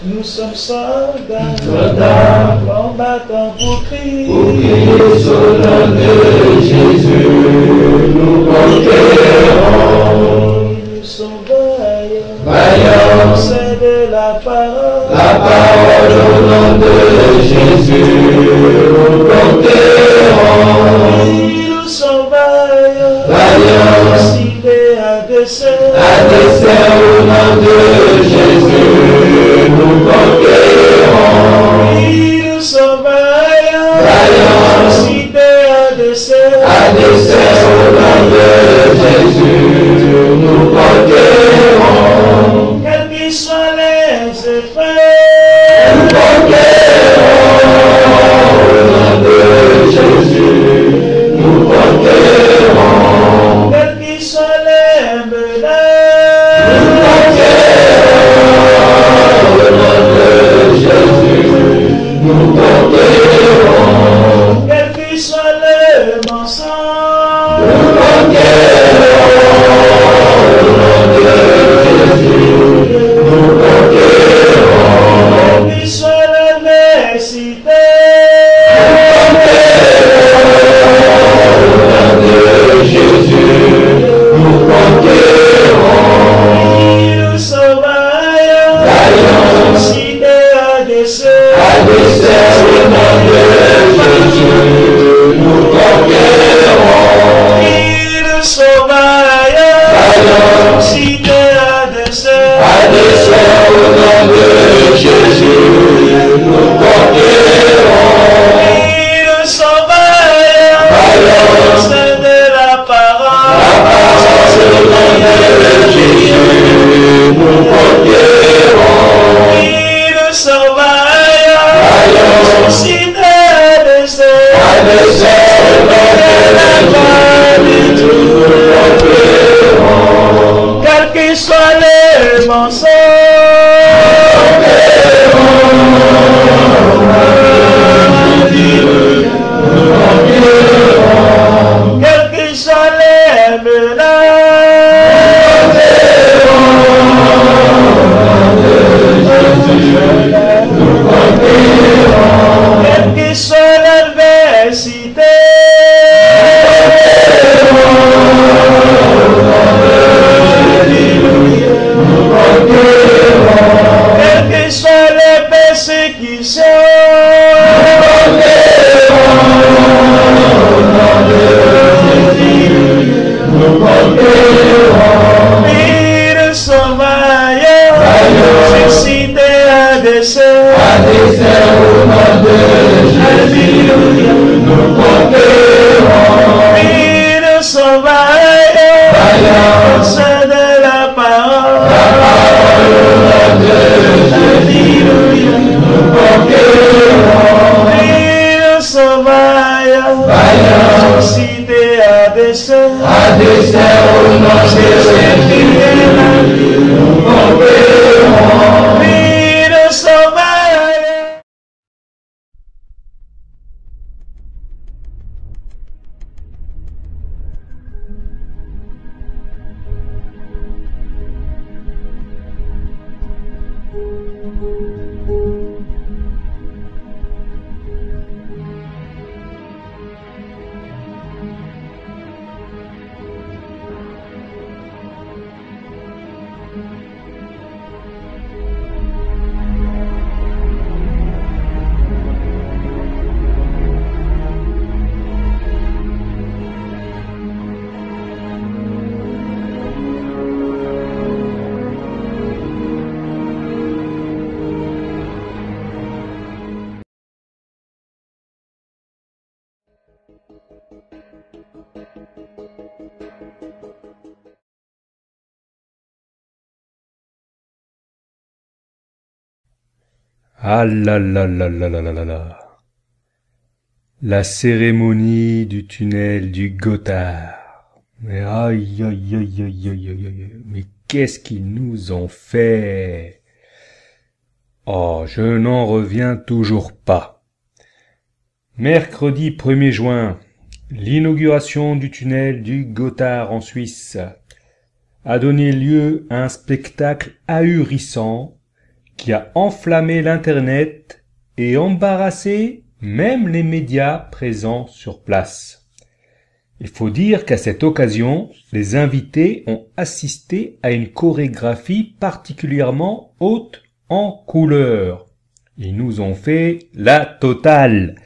Nous sommes soldats, combattants pour Christ. Pour Christ, au nom de Jésus, nous conquérons. Nous sommes vaillants, Vaillants, c'est de la parole. la parole au nom de Jésus, nous conquérons. Nous sommes vaillants, Vaillants, cités à dessein. à dessein au nom de Jésus, nous conquérons. Nous sommes vaillants, Vaillants, cités à dessein. à dessein au nom de Jésus, nous conquérons. Quels qu'ils soient les effets, Nous conquérons au nom de Jésus, nous conquérons. quels qu'ils soient les menaces, Nous conquérons au nom de Jésus, nous conquérons. quels qu'ils soient les mensonges, Nous conquérons au nom de Jésus, nous conquérons. quels qu'ils soient l'adversité, Jésus, nous conquérons. nous sommes vaillants, Vaillants, cités à dessein. à dessein au nom de Jésus, nous conquérons. Nous sommes vaillants, Vaillants, cités à dessein. à dessein au nom de Jésus, nous conquérons. Nous sommes vaillants, Vaillants, c'est de la la parole. parole au nom de Jésus, nous conquérons. Nous sommes vaillants, Vaillants, cités à dessein. à dessein au nom de Jésus, nous conquérons. Quels qu'ils soient les mensonges, quels qu'ils soient les menaces, quelle que soit l'adversité, quelles que soient les persécutions, nous sommes vaillants, suscités à dessein. À dessein au nom de Jésus, nous conquérons. Nous sommes vaillants, Vaillants, c'est de la parole. la parole au nom de Jésus, nous conquérons. Nous sommes vaillants, Vaillants, suscités à dessein. à dessein au nom de Jésus, nous conquérons. Nous sommes vaillants. Ah là là là là là là là là. La cérémonie du tunnel du Gothard. Mais aïe aïe aïe aïe aïe aïe aïe. Mais qu'est-ce qu'ils nous ont fait? Oh, je n'en reviens toujours pas. Mercredi 1er juin, l'inauguration du tunnel du Gothard en Suisse a donné lieu à un spectacle ahurissant qui a enflammé l'Internet et embarrassé même les médias présents sur place. Il faut dire qu'à cette occasion, les invités ont assisté à une chorégraphie particulièrement haute en couleur. Ils nous ont fait la totale.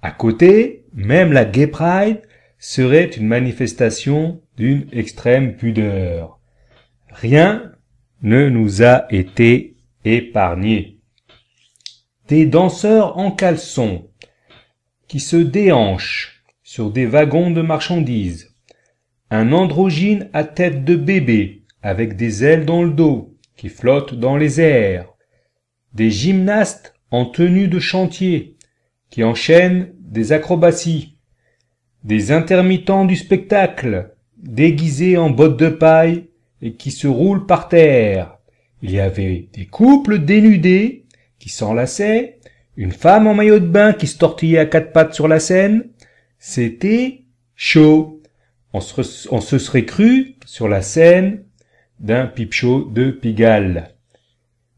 À côté, même la Gay Pride serait une manifestation d'une extrême pudeur. Rien ne nous a été épargné. Des danseurs en caleçon qui se déhanchent sur des wagons de marchandises, un androgyne à tête de bébé avec des ailes dans le dos qui flotte dans les airs, des gymnastes en tenue de chantier qui enchaînent des acrobaties, des intermittents du spectacle déguisés en bottes de paille et qui se roulent par terre. Il y avait des couples dénudés qui s'enlaçaient, une femme en maillot de bain qui se tortillait à quatre pattes sur la scène. C'était chaud. On se serait cru sur la scène d'un pipe show de Pigalle.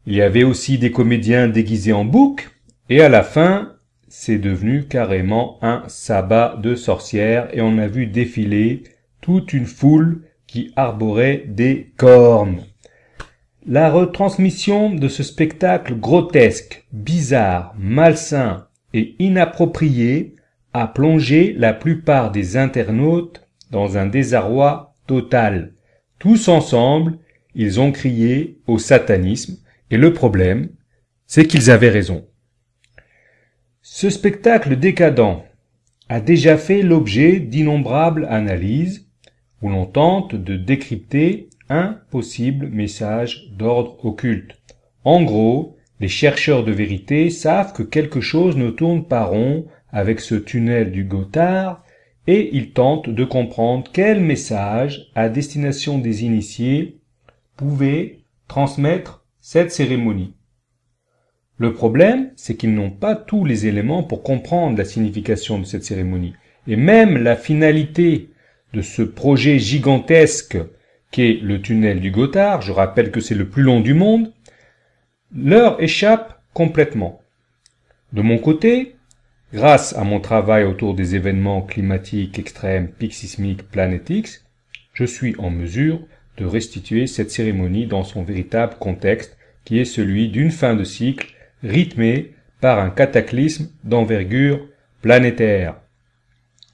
Il y avait aussi des comédiens déguisés en boucs, et à la fin, c'est devenu carrément un sabbat de sorcières, et on a vu défiler toute une foule qui arborait des cornes. La retransmission de ce spectacle grotesque, bizarre, malsain et inapproprié a plongé la plupart des internautes dans un désarroi total. Tous ensemble, ils ont crié au satanisme, et le problème, c'est qu'ils avaient raison. Ce spectacle décadent a déjà fait l'objet d'innombrables analyses où l'on tente de décrypter un possible message d'ordre occulte. En gros, les chercheurs de vérité savent que quelque chose ne tourne pas rond avec ce tunnel du Gothard et ils tentent de comprendre quel message à destination des initiés pouvait transmettre cette cérémonie. Le problème, c'est qu'ils n'ont pas tous les éléments pour comprendre la signification de cette cérémonie. Et même la finalité de ce projet gigantesque qu'est le tunnel du Gothard, je rappelle que c'est le plus long du monde, leur échappe complètement. De mon côté, grâce à mon travail autour des événements climatiques extrêmes, pics sismiques, Planète X, je suis en mesure de restituer cette cérémonie dans son véritable contexte, qui est celui d'une fin de cycle rythmée par un cataclysme d'envergure planétaire.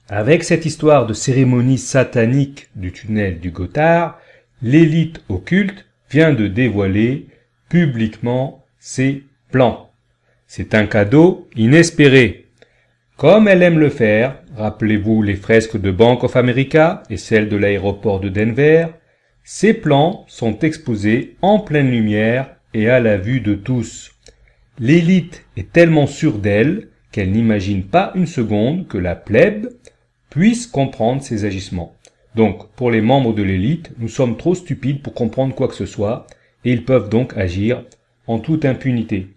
Avec cette histoire de cérémonie satanique du tunnel du Gothard, l'élite occulte vient de dévoiler publiquement ses plans. C'est un cadeau inespéré. Comme elle aime le faire, rappelez-vous les fresques de Bank of America et celles de l'aéroport de Denver, ces plans sont exposés en pleine lumière et à la vue de tous. L'élite est tellement sûre d'elle qu'elle n'imagine pas une seconde que la plèbe puisse comprendre ses agissements. Donc, pour les membres de l'élite, nous sommes trop stupides pour comprendre quoi que ce soit, et ils peuvent donc agir en toute impunité.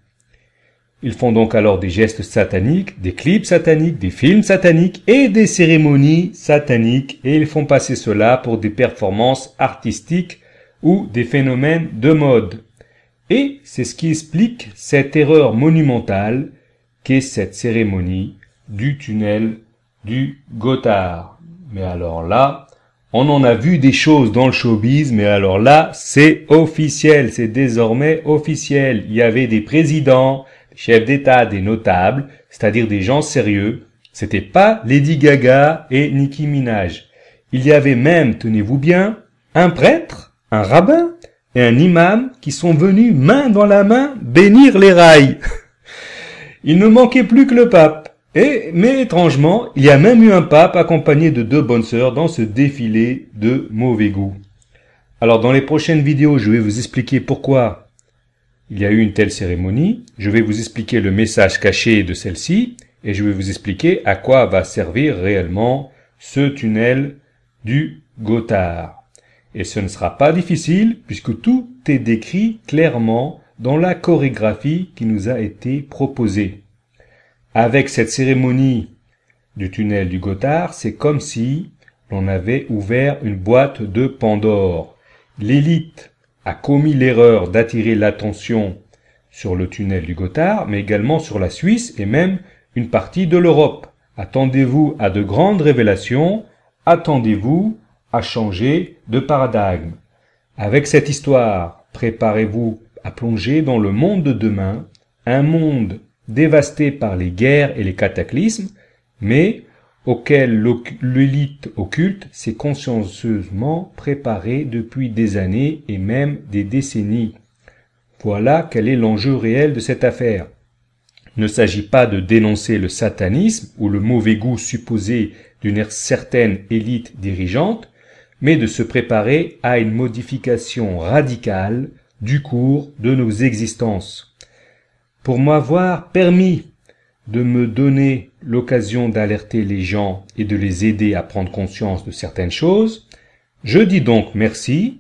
Ils font donc alors des gestes sataniques, des clips sataniques, des films sataniques et des cérémonies sataniques, et ils font passer cela pour des performances artistiques ou des phénomènes de mode. Et c'est ce qui explique cette erreur monumentale qu'est cette cérémonie du tunnel du Gothard. Mais alors là, on en a vu des choses dans le showbiz, mais alors là, c'est officiel, c'est désormais officiel. Il y avait des présidents, des chefs d'État, des notables, c'est-à-dire des gens sérieux. C'était pas Lady Gaga et Nicki Minaj. Il y avait même, tenez-vous bien, un prêtre, un rabbin et un imam qui sont venus main dans la main bénir les rails. Il ne manquait plus que le pape. Mais étrangement, il y a même eu un pape accompagné de 2 bonnes sœurs dans ce défilé de mauvais goût. Alors dans les prochaines vidéos, je vais vous expliquer pourquoi il y a eu une telle cérémonie, je vais vous expliquer le message caché de celle-ci, et je vais vous expliquer à quoi va servir réellement ce tunnel du Gothard. Et ce ne sera pas difficile, puisque tout est décrit clairement dans la chorégraphie qui nous a été proposée. Avec cette cérémonie du tunnel du Gothard, c'est comme si l'on avait ouvert une boîte de Pandore. L'élite a commis l'erreur d'attirer l'attention sur le tunnel du Gothard, mais également sur la Suisse et même une partie de l'Europe. Attendez-vous à de grandes révélations, attendez-vous à changer de paradigme. Avec cette histoire, préparez-vous à plonger dans le monde de demain, un monde dévasté par les guerres et les cataclysmes, mais auquel l'élite occulte s'est consciencieusement préparée depuis des années et même des décennies. Voilà quel est l'enjeu réel de cette affaire. Il ne s'agit pas de dénoncer le satanisme ou le mauvais goût supposé d'une certaine élite dirigeante, mais de se préparer à une modification radicale du cours de nos existences. Pour m'avoir permis de me donner l'occasion d'alerter les gens et de les aider à prendre conscience de certaines choses, je dis donc merci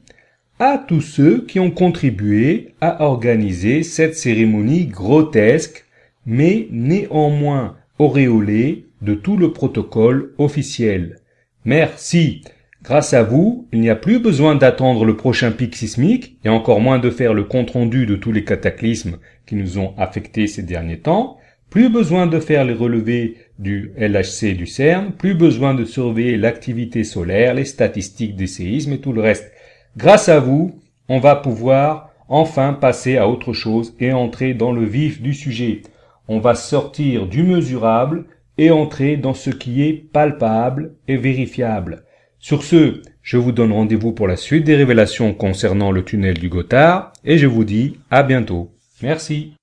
à tous ceux qui ont contribué à organiser cette cérémonie grotesque, mais néanmoins auréolée de tout le protocole officiel. Merci. Grâce à vous, il n'y a plus besoin d'attendre le prochain pic sismique et encore moins de faire le compte-rendu de tous les cataclysmes qui nous ont affectés ces derniers temps. Plus besoin de faire les relevés du LHC et du CERN, plus besoin de surveiller l'activité solaire, les statistiques des séismes et tout le reste. Grâce à vous, on va pouvoir enfin passer à autre chose et entrer dans le vif du sujet. On va sortir du mesurable et entrer dans ce qui est palpable et vérifiable. Sur ce, je vous donne rendez-vous pour la suite des révélations concernant le tunnel du Gothard et je vous dis à bientôt. Merci.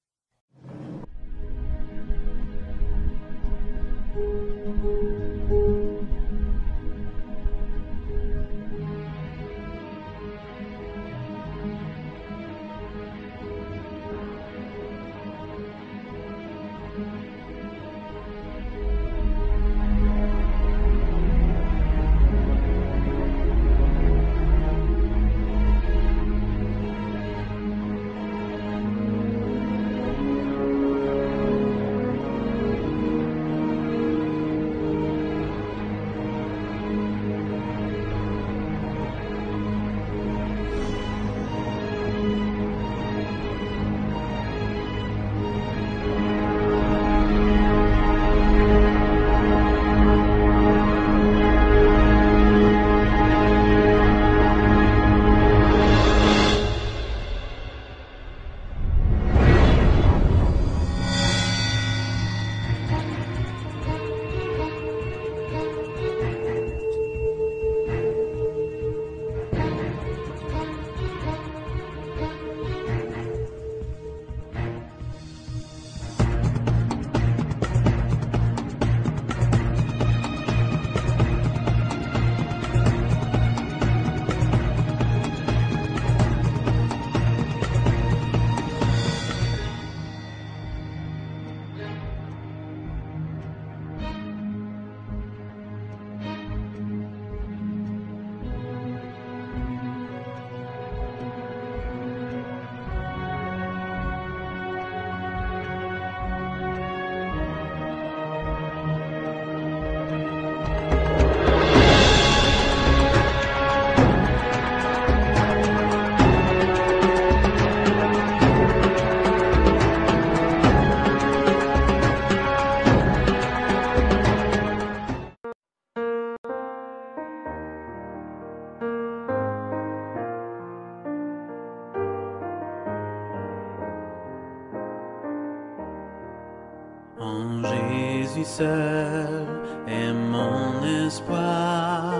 En Jésus seul est mon espoir,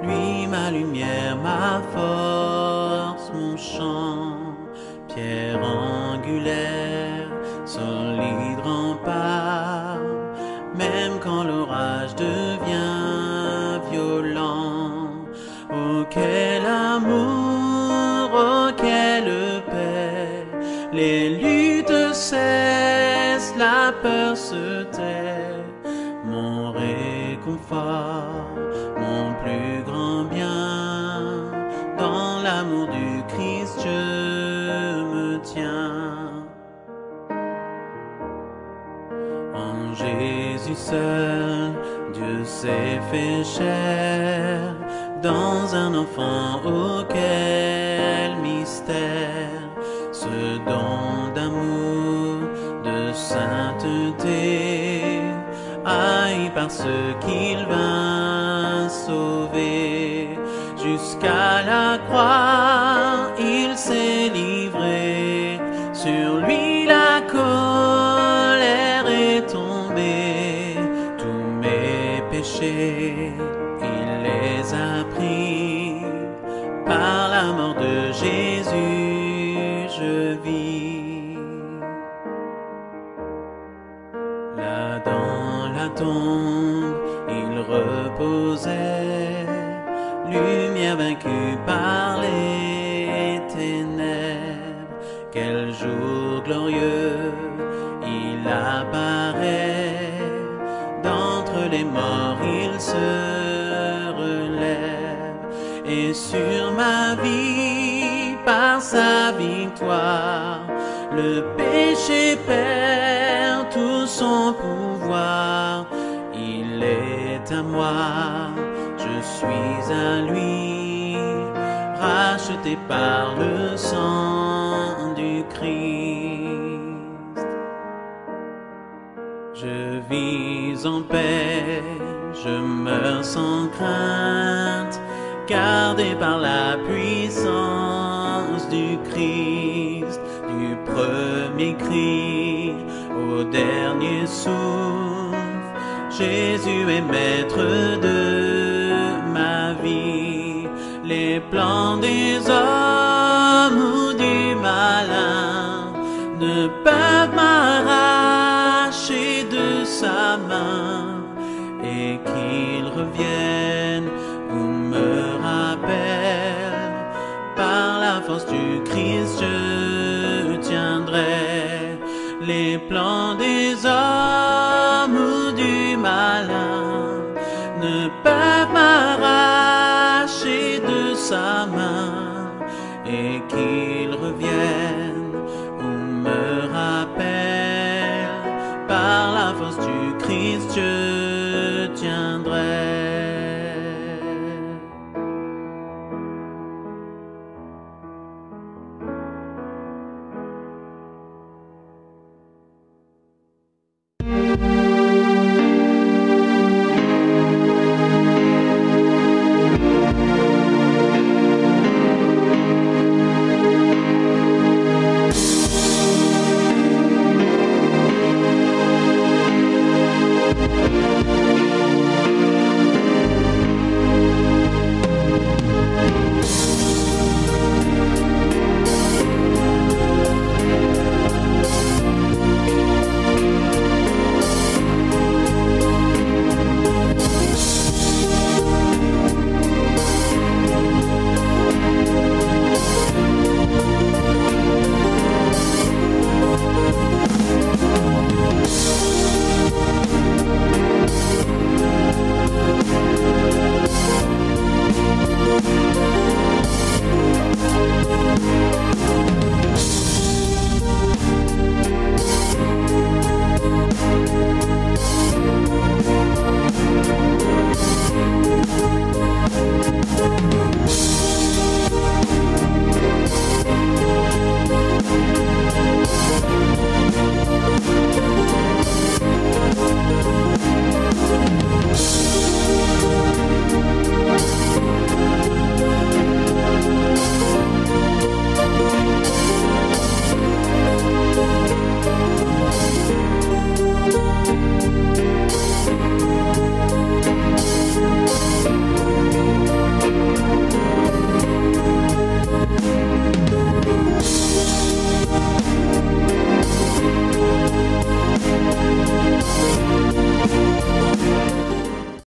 lui ma lumière, ma force, mon chant, pierre angulaire, solide rempart, même quand l'orage devient violent. Oh quel amour, oh quelle paix, les luttes cessent, la peur se tait, mon réconfort, mon plus grand bien, dans l'amour du Christ je me tiens. En Jésus seul, Dieu s'est fait chair, dans un enfant, oh quel mystère, ce don d'amour sainteté, haï par ceux qu'il vint sauver. Jusqu'à la croix, il s'est livré, sur lui la colère est tombée. Tous mes péchés, il les a pris, par la mort de Jésus, je vis. Là dans la tombe, il reposait, lumière vaincue par les ténèbres. Quel jour glorieux, il apparaît, d'entre les morts il se relève, et sur ma vie, par sa victoire, le péché perd tout son pouvoir. Il est à moi, je suis à lui, racheté par le sang du Christ. Je vis en paix, je meurs sans crainte, gardé par la puissance du Christ. Du premier cri au dernier souffle, Jésus est maître de ma vie. Les plans des hommes ou du malin ne peuvent m'arracher de sa main, et qu'il revienne ou me rappelle, par la force du Christ je tiendrai. Les plans des hommes ou du malin ne peuvent m'arracher de sa main, et qu'il revienne ou me rappelle, par la force du Christ je